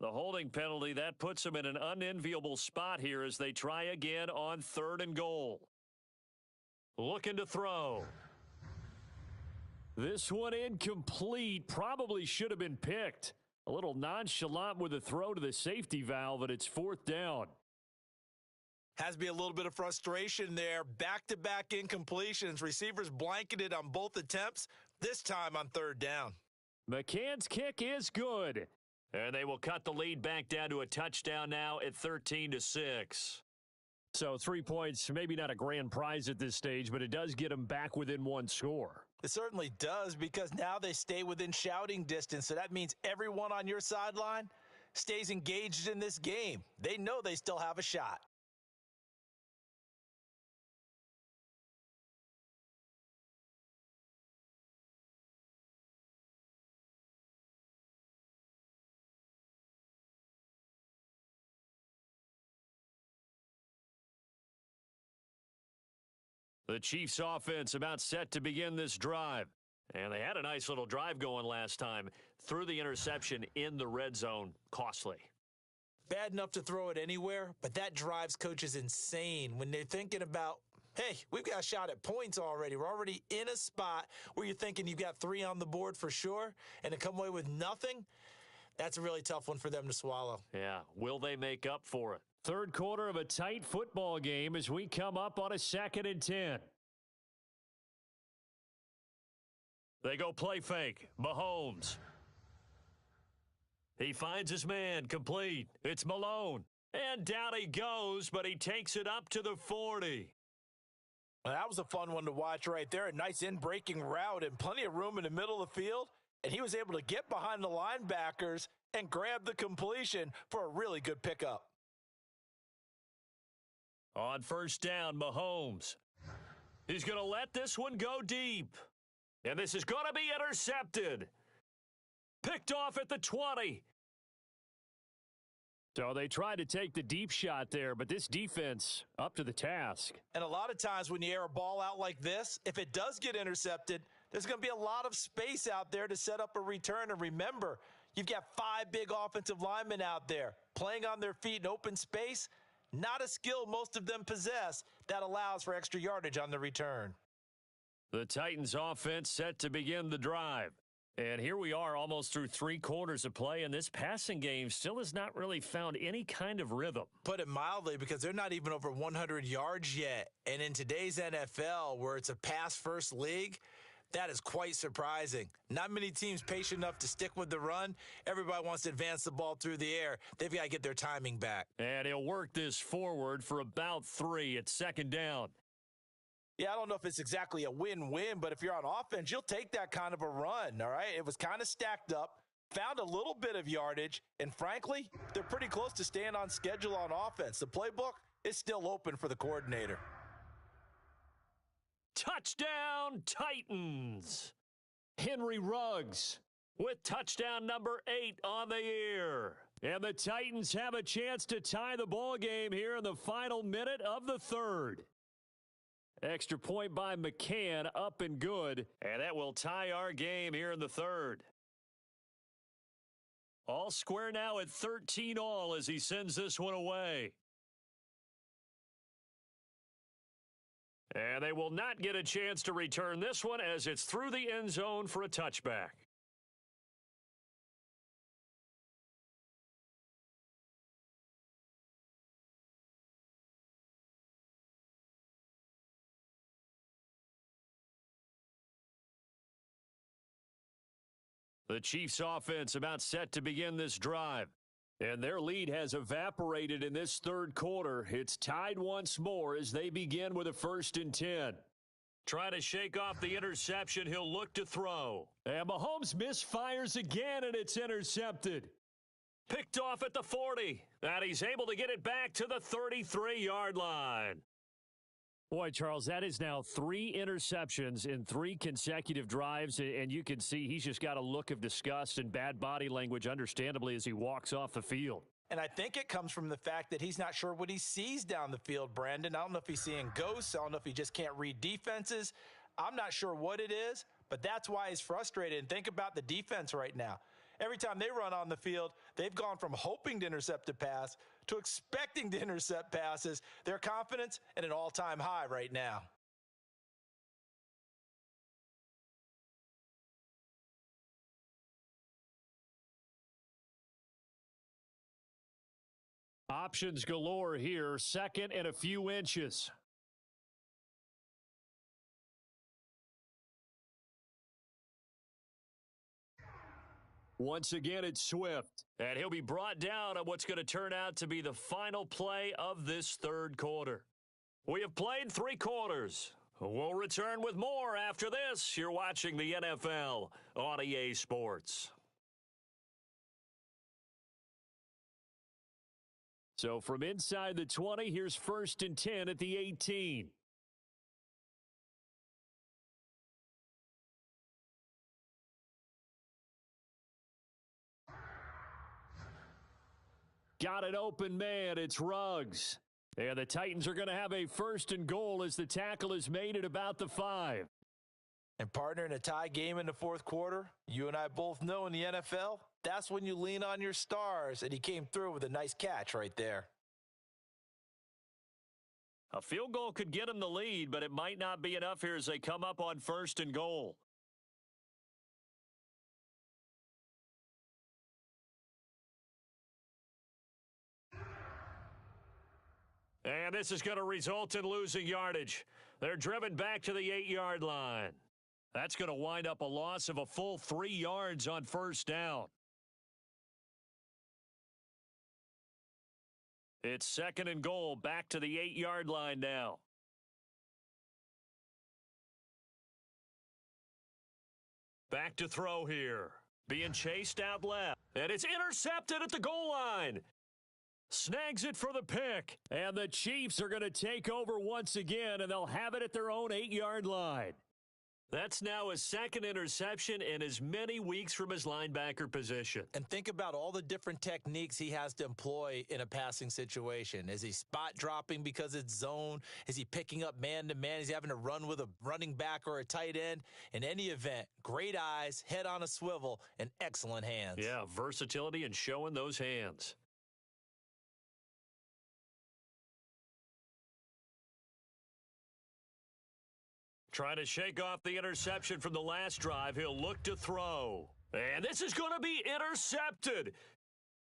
The holding penalty, that puts them in an unenviable spot here as they try again on 3rd and goal. Looking to throw. This one incomplete. Probably should have been picked. A little nonchalant with a throw to the safety valve, and it's 4th down. Has to be a little bit of frustration there. Back-to-back incompletions. Receivers blanketed on both attempts, this time on 3rd down. McCann's kick is good. And they will cut the lead back down to a touchdown now at 13-6. So 3 points, maybe not a grand prize at this stage, but it does get them back within 1 score. It certainly does, because now they stay within shouting distance. So that means everyone on your sideline stays engaged in this game. They know they still have a shot. The Chiefs offense about set to begin this drive. And they had a nice little drive going last time. Threw the interception in the red zone. Costly. Bad enough to throw it anywhere, but that drives coaches insane when they're thinking about, hey, we've got a shot at points already. We're already in a spot where you're thinking you've got 3 on the board for sure, and to come away with nothing, that's a really tough one for them to swallow. Yeah, will they make up for it? 3rd quarter of a tight football game as we come up on a 2nd and 10. They go play fake. Mahomes. He finds his man, complete. It's Malone. And down he goes, but he takes it up to the 40. Well, that was a fun one to watch right there. A nice in-breaking route and plenty of room in the middle of the field. And he was able to get behind the linebackers and grab the completion for a really good pickup. On 1st down, Mahomes. He's going to let this one go deep. And this is going to be intercepted. Picked off at the 20. So they tried to take the deep shot there, but this defense up to the task. And a lot of times when you air a ball out like this, if it does get intercepted, there's going to be a lot of space out there to set up a return. And remember, you've got 5 big offensive linemen out there playing on their feet in open space. Not a skill most of them possess that allows for extra yardage on the return. The Titans offense set to begin the drive. And here we are almost through 3 quarters of play, and this passing game still has not really found any kind of rhythm. Put it mildly, because they're not even over 100 yards yet. And in today's NFL, where it's a pass-first league, that is quite surprising. Not many teams patient enough to stick with the run. Everybody wants to advance the ball through the air. They've got to get their timing back. And he'll work this forward for about 3 at 2nd down. Yeah, I don't know if it's exactly a win-win, but if you're on offense, you'll take that kind of a run, all right? It was kind of stacked up, found a little bit of yardage, and frankly, they're pretty close to staying on schedule on offense. The playbook is still open for the coordinator. Touchdown, Titans! Henry Ruggs with touchdown number 8 on the year. And the Titans have a chance to tie the ball game here in the final minute of the 3rd. Extra point by McCann, up and good. And that will tie our game here in the 3rd. All square now at 13 all as he sends this one away. And they will not get a chance to return this one as it's through the end zone for a touchback. The Chiefs offense about set to begin this drive. And their lead has evaporated in this third quarter. It's tied once more as they begin with a 1st and 10. Trying to shake off the interception. He'll look to throw. And Mahomes misfires again, and it's intercepted. Picked off at the 40. And he's able to get it back to the 33-yard line. Boy, Charles, that is now 3 interceptions in 3 consecutive drives, and you can see he's just got a look of disgust and bad body language, understandably, as he walks off the field. And I think it comes from the fact that he's not sure what he sees down the field, Brandon. I don't know if he's seeing ghosts. I don't know if he just can't read defenses. I'm not sure what it is, but that's why he's frustrated. And think about the defense right now. Every time they run on the field, they've gone from hoping to intercept a pass to expecting to intercept passes. Their confidence at an all-time high right now. Options galore here. 2nd and a few inches. Once again, it's Swift. And he'll be brought down on what's going to turn out to be the final play of this third quarter. We have played 3 quarters. We'll return with more after this. You're watching the NFL on EA Sports. So from inside the 20, here's 1st and 10 at the 18. Got an open man. It's Ruggs. And the Titans are going to have a 1st and goal as the tackle is made at about the 5. And partner, in a tie game in the 4th quarter, you and I both know in the NFL, that's when you lean on your stars. And he came through with a nice catch right there. A field goal could get him the lead, but it might not be enough here as they come up on 1st and goal. And this is going to result in losing yardage. They're driven back to the 8-yard line. That's going to wind up a loss of a full 3 yards on 1st down. It's 2nd and goal, back to the 8-yard line now. Back to throw here. Being chased out left. And it's intercepted at the goal line. Snags it for the pick. And the Chiefs are going to take over once again, and they'll have it at their own 8-yard line. That's now his 2nd interception in as many weeks from his linebacker position. And think about all the different techniques he has to employ in a passing situation. Is he spot dropping because it's zone? Is he picking up man-to-man? Is he having to run with a running back or a tight end? In any event, great eyes, head on a swivel, and excellent hands. Yeah, versatility and showing those hands. Trying to shake off the interception from the last drive. He'll look to throw. And this is going to be intercepted.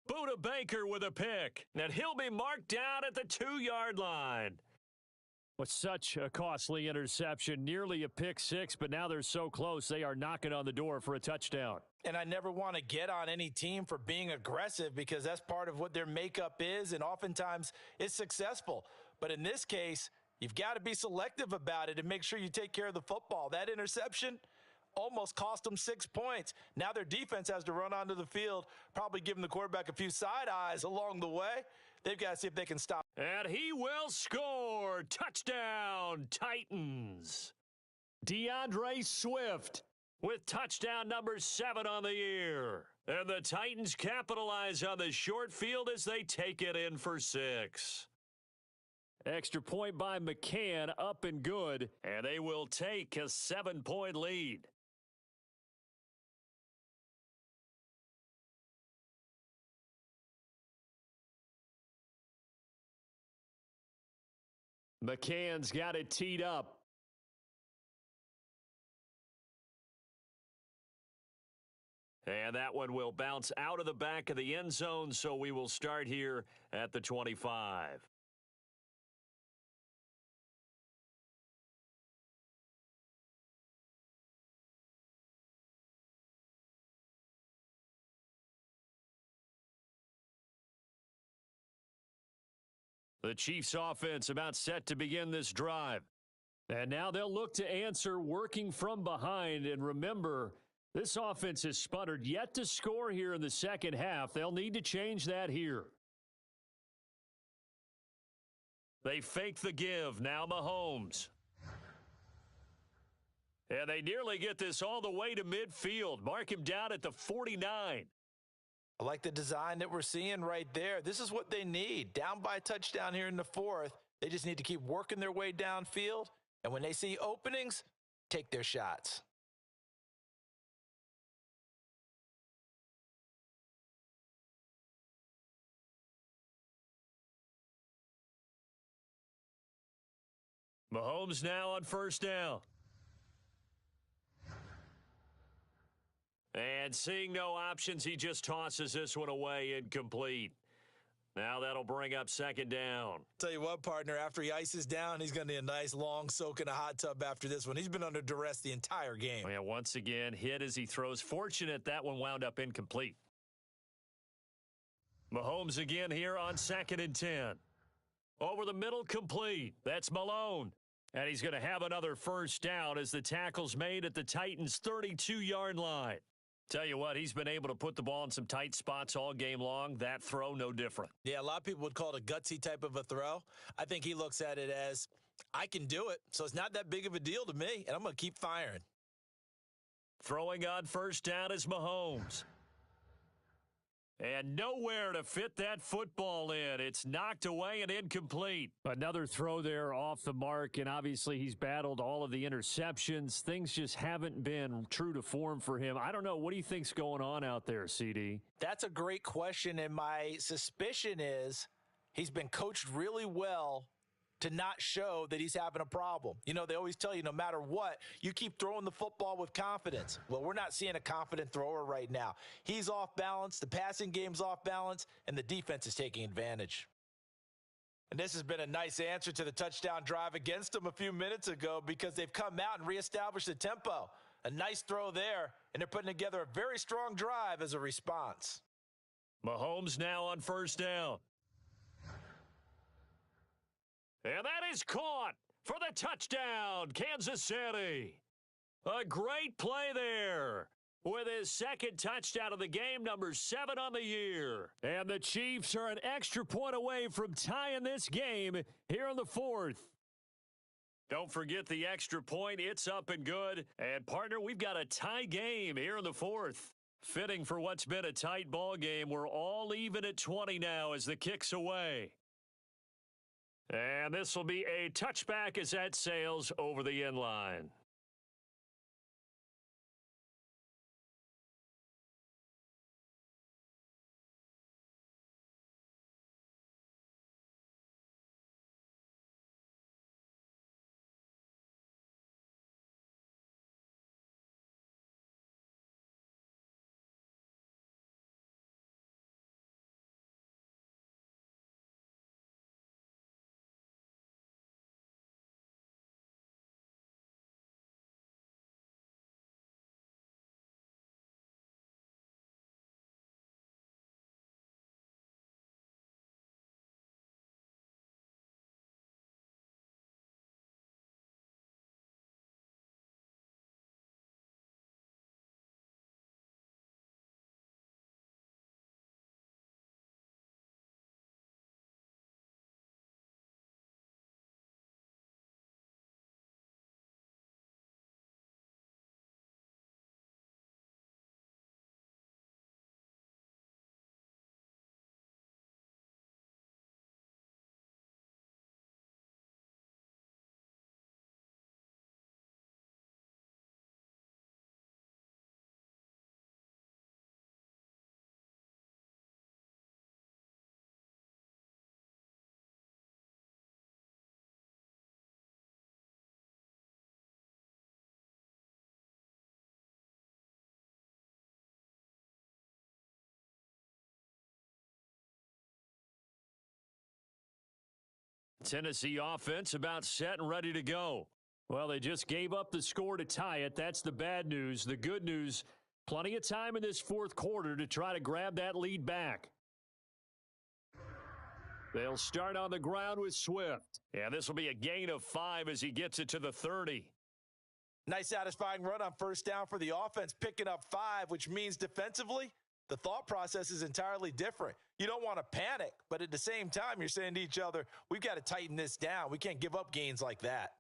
Buda Baker with a pick. And he'll be marked down at the 2-yard line. With such a costly interception, nearly a pick 6, but now they're so close they are knocking on the door for a touchdown. And I never want to get on any team for being aggressive because that's part of what their makeup is, and oftentimes it's successful. But in this case, you've got to be selective about it and make sure you take care of the football. That interception almost cost them 6 points. Now their defense has to run onto the field, probably giving the quarterback a few side eyes along the way. They've got to see if they can stop. And he will score. Touchdown, Titans. DeAndre Swift with touchdown number 7 on the year. And the Titans capitalize on the short field as they take it in for 6. Extra point by McCann, up and good, and they will take a 7-point lead. McCann's got it teed up. And that one will bounce out of the back of the end zone, so we will start here at the 25. The Chiefs offense about set to begin this drive. And now they'll look to answer working from behind. And remember, this offense has sputtered yet to score here in the second half. They'll need to change that here. They fake the give. Now Mahomes. And they nearly get this all the way to midfield. Mark him down at the 49. I like the design that we're seeing right there. This is what they need. Down by a touchdown here in the fourth. They just need to keep working their way downfield. And when they see openings, take their shots. Mahomes now on first down. And seeing no options, he just tosses this one away, incomplete. Now that'll bring up second down. Tell you what, partner, after he ices down, he's going to need a nice long soak in a hot tub after this one. He's been under duress the entire game. Yeah, once again, hit as he throws. Fortunate that one wound up incomplete. Mahomes again here on 2nd and 10. Over the middle, complete. That's Malone. And he's going to have another first down as the tackle's made at the Titans' 32-yard line. Tell you what, he's been able to put the ball in some tight spots all game long. That throw, no different. Yeah, a lot of people would call it a gutsy type of a throw. I think he looks at it as, I can do it, so it's not that big of a deal to me, and I'm going to keep firing. Throwing on first down is Mahomes. And nowhere to fit that football in. It's knocked away and incomplete. Another throw there off the mark, and obviously he's battled all of the interceptions. Things just haven't been true to form for him. I don't know. What do you think's going on out there, CD? That's a great question, and my suspicion is he's been coached really well to not show that he's having a problem. You know, they always tell you no matter what, you keep throwing the football with confidence. Well, we're not seeing a confident thrower right now. He's off balance, the passing game's off balance, and the defense is taking advantage. And this has been a nice answer to the touchdown drive against them a few minutes ago because they've come out and reestablished the tempo. A nice throw there, and they're putting together a very strong drive as a response. Mahomes now on first down. And that is caught for the touchdown, Kansas City. A great play there with his second touchdown of the game, number 7 on the year. And the Chiefs are an extra point away from tying this game here in the fourth. Don't forget the extra point. It's up and good. And, partner, we've got a tie game here in the fourth. Fitting for what's been a tight ball game. We're all even at 20 now as the kick's away. And this will be a touchback as that sails over the end line. Tennessee offense about set and ready to go. Well, they just gave up the score to tie it. That's the bad news. The good news, plenty of time in this fourth quarter to try to grab that lead back. They'll start on the ground with Swift. And this will be a gain of 5 as he gets it to the 30. Nice satisfying run on first down for the offense, picking up 5, which means defensively, the thought process is entirely different. You don't want to panic, but at the same time, you're saying to each other, we've got to tighten this down. We can't give up gains like that.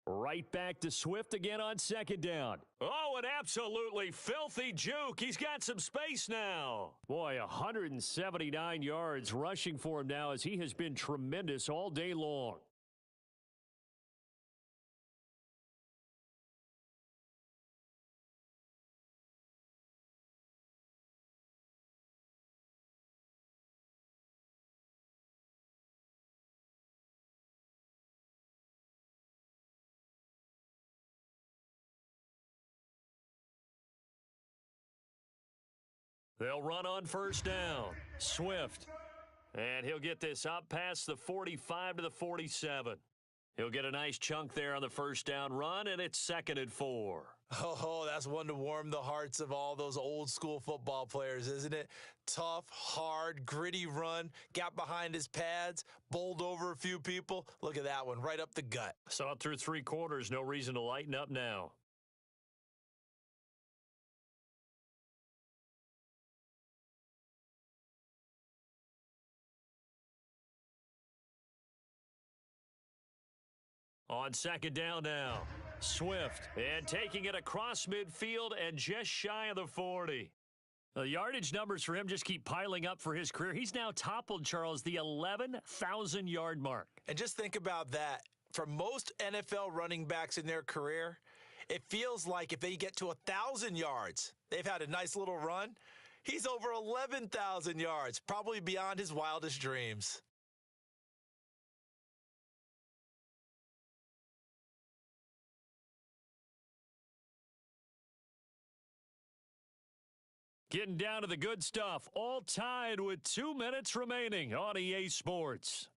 Right back to Swift again on second down. Oh, an absolutely filthy juke. He's got some space now. Boy, 179 yards rushing for him now as he has been tremendous all day long. They'll run on first down. Swift. And he'll get this up past the 45 to the 47. He'll get a nice chunk there on the first down run, and it's 2nd and 4. Oh, that's one to warm the hearts of all those old school football players, isn't it? Tough, hard, gritty run, got behind his pads, bowled over a few people. Look at that one, right up the gut. Saw it through 3 quarters, no reason to lighten up now. On second down now, Swift, and taking it across midfield and just shy of the 40. The yardage numbers for him just keep piling up for his career. He's now toppled, Charles, the 11,000-yard mark. And just think about that. For most NFL running backs in their career, it feels like if they get to 1,000 yards, they've had a nice little run. He's over 11,000 yards, probably beyond his wildest dreams. Getting down to the good stuff, all tied with 2 minutes remaining on EA Sports.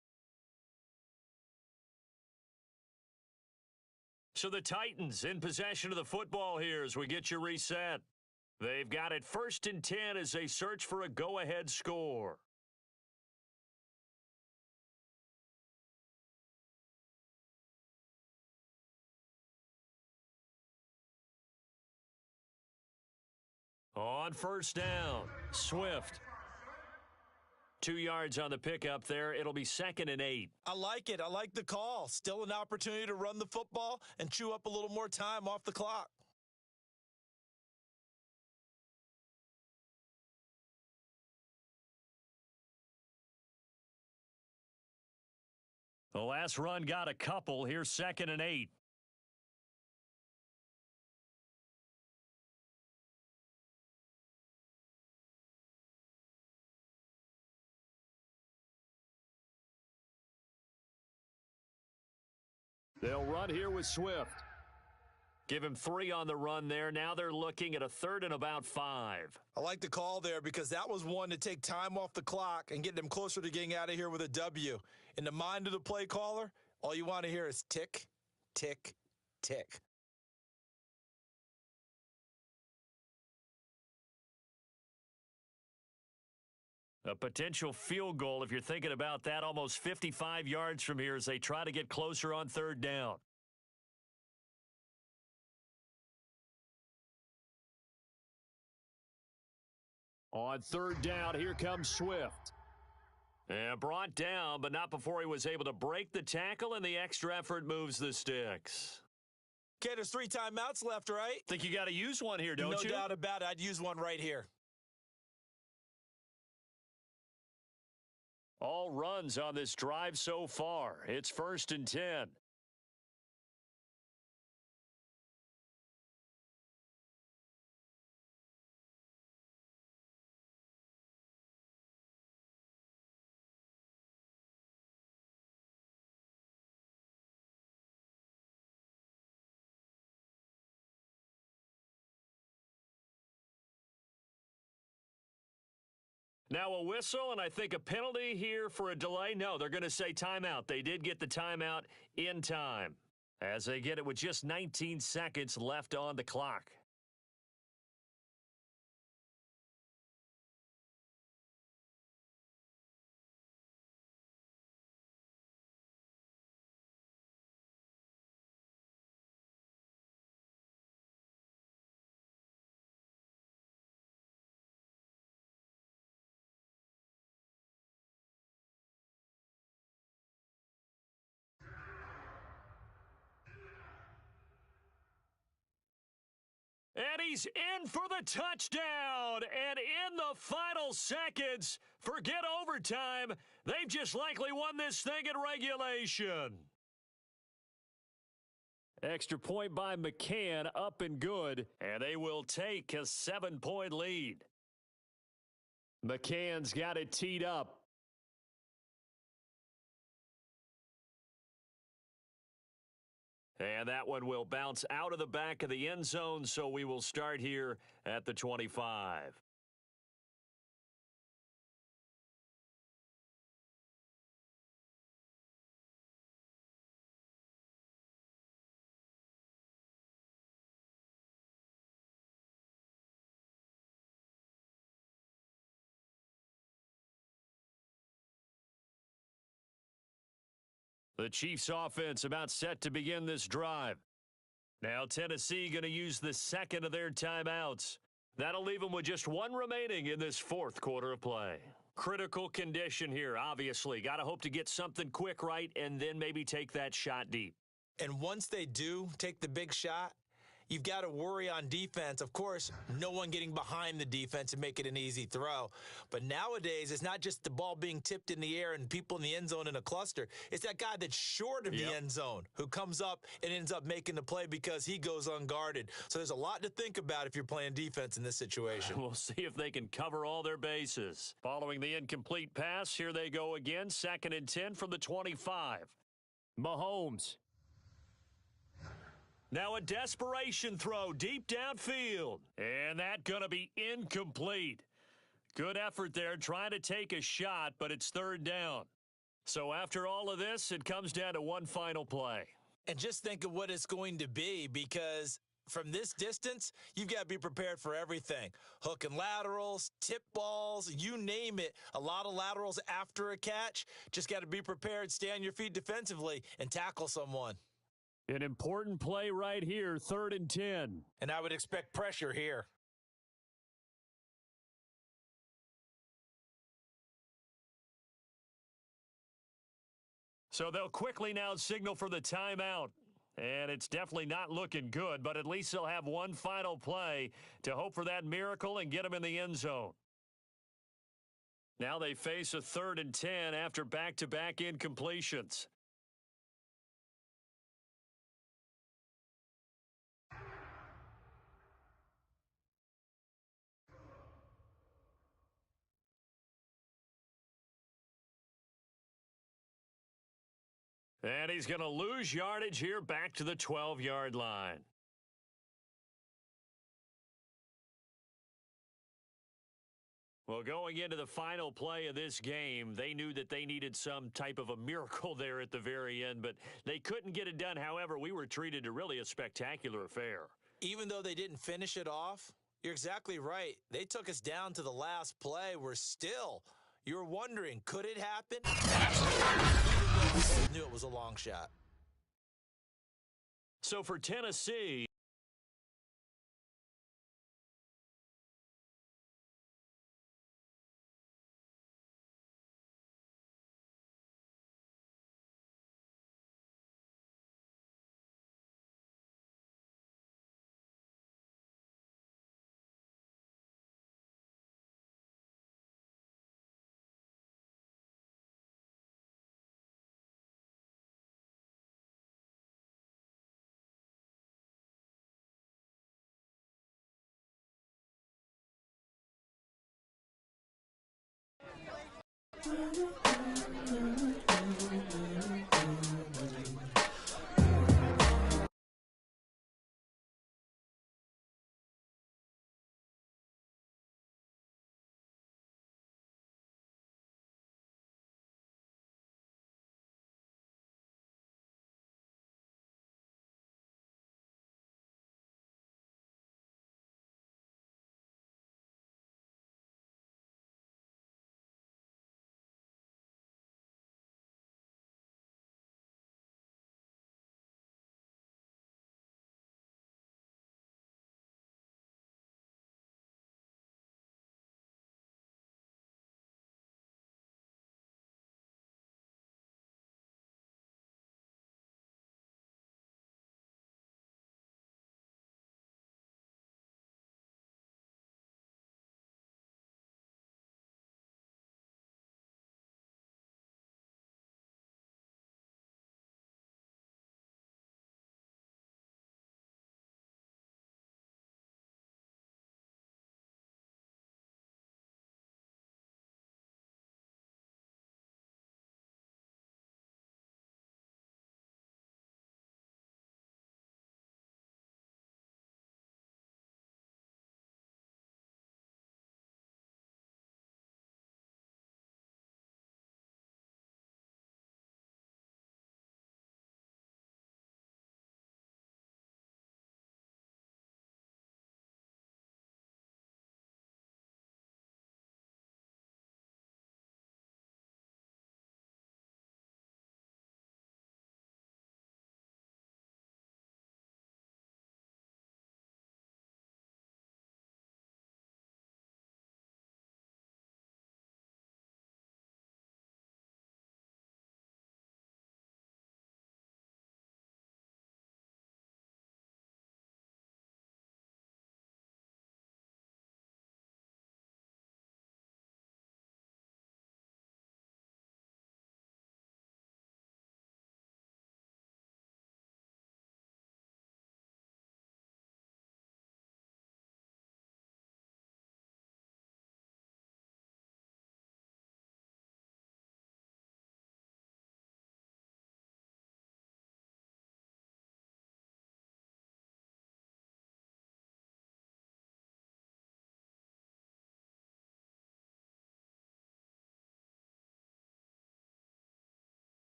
So the Titans in possession of the football here as we get you reset. They've got it 1st and 10 as they search for a go-ahead score. On first down, Swift. 2 yards on the pickup there. It'll be 2nd and 8. I like it. I like the call. Still an opportunity to run the football and chew up a little more time off the clock. The last run got a couple. Here's 2nd and 8. They'll run here with Swift. Give him 3 on the run there. Now they're looking at a 3rd and about 5. I like the call there because that was one to take time off the clock and get them closer to getting out of here with a W. In the mind of the play caller, all you want to hear is tick, tick, tick. A potential field goal, if you're thinking about that, almost 55 yards from here as they try to get closer on 3rd down. On 3rd down, here comes Swift. And brought down, but not before he was able to break the tackle, and the extra effort moves the sticks. Okay, there's 3 timeouts left, right? Think you got to use one here, don't you? No doubt about it. I'd use one right here. All runs on this drive so far. It's 1st and 10. Now a whistle, and I think a penalty here for a delay. No, they're going to say timeout. They did get the timeout in time, as they get it with just 19 seconds left on the clock. And he's in for the touchdown. And in the final seconds, forget overtime. They've just likely won this thing in regulation. Extra point by McCann, up and good. And they will take a 7-point lead. McCann's got it teed up. And that one will bounce out of the back of the end zone, so we will start here at the 25. The Chiefs offense about set to begin this drive. Now Tennessee going to use the second of their timeouts. That'll leave them with just one remaining in this fourth quarter of play. Critical condition here, obviously. Got to hope to get something quick right and then maybe take that shot deep. And once they do take the big shot, you've got to worry on defense. Of course, no one getting behind the defense and make it an easy throw. But nowadays, it's not just the ball being tipped in the air and people in the end zone in a cluster. It's that guy that's short of the end zone who comes up and ends up making the play because he goes unguarded. So there's a lot to think about if you're playing defense in this situation. We'll see if they can cover all their bases. Following the incomplete pass, here they go again. 2nd and 10 from the 25. Mahomes. Now a desperation throw deep downfield. And that going to be incomplete. Good effort there trying to take a shot, but it's 3rd down. So after all of this, it comes down to one final play. And just think of what it's going to be, because from this distance, you've got to be prepared for everything. Hook and laterals, tip balls, you name it. A lot of laterals after a catch. Just got to be prepared, stay on your feet defensively, and tackle someone. An important play right here, 3rd and 10. And I would expect pressure here. So they'll quickly now signal for the timeout. And it's definitely not looking good, but at least they'll have one final play to hope for that miracle and get them in the end zone. Now they face a 3rd and 10 after back-to-back incompletions. And he's going to lose yardage here back to the 12-yard line. Well, going into the final play of this game, they knew that they needed some type of a miracle there at the very end, but they couldn't get it done. However, we were treated to really a spectacular affair. Even though they didn't finish it off, you're exactly right. They took us down to the last play. We're still, you're wondering, could it happen? Absolutely. Knew it was a long shot. So for Tennessee,